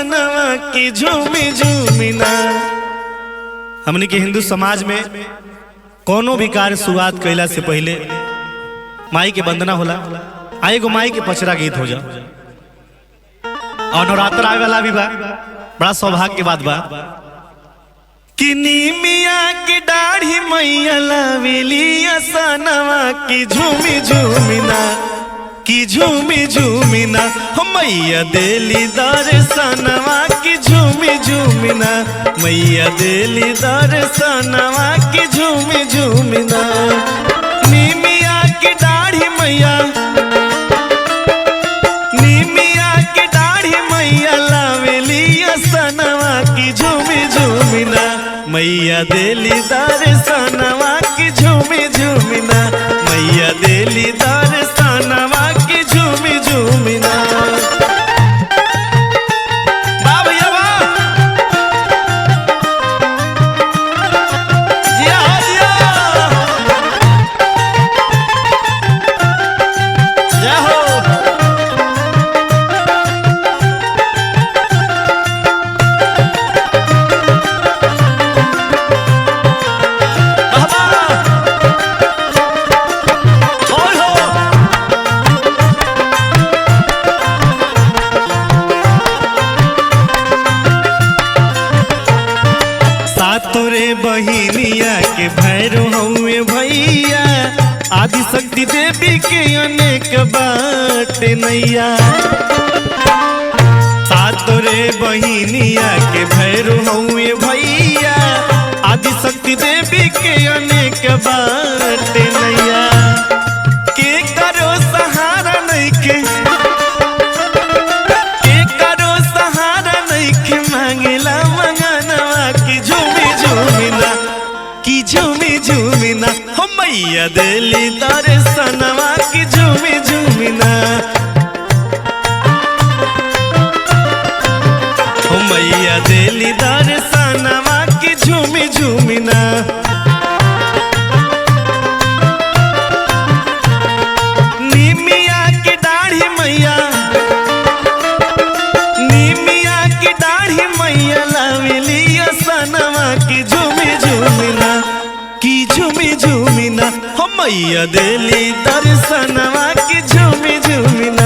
सनवा की झूमी झूमिना। हमने के हिंदू समाज में कोनो भी कार्य शुरुआत कैला से पहले माई के वंदना होला। आए गो माई के पचरा गीत हो जा और नवरात्र आवे वाला भी बा, बड़ा सौभाग्य की बात बा कि नीमिया की दाढ़ी मैया लावेली सनवा की झूमी झूमिना, की झूमी झूमिना। हो मैया देली दर्शनवा की झूमी झूमिना, मैया देली दर्शनवा की झूमी झूमिना। नीमिया की दाढ़ी मैया, नीमिया की दाढ़ी मैया लावेली सनवा की झूमी झूमिना, मैया देली दर्शनवा की झूमी झूमिना, मैया देली दर्शनवा की झूमी झूमिना। वाह भैया वाह, जिया जिया, जय हो। तोरे बहिनिया के भैरो हुए भैया, आदि शक्ति देवी के अनेक बाट नैया। तोरे बहिनिया के भैरो हुए भैया, आदि शक्ति देवी के अनेक बाट नैया। के करो सहारा नहीं के करो सहारा नहीं के मांगेला मंगनवा की झूमी झूमिना, की झूमी झूमिना। हो मैया देली दर्शनवा की झूमी झूमिना, हो मैया देली दर्शनवा की झूमी झूमिना। नीमिया की दाढ़ी मैया, नीमिया की दाढ़ी मैया लावेली सनवा की झूमी झूमिना, की झूमी झूमिना। हो मैया देली दर्शनवा की झूमी झूमिना।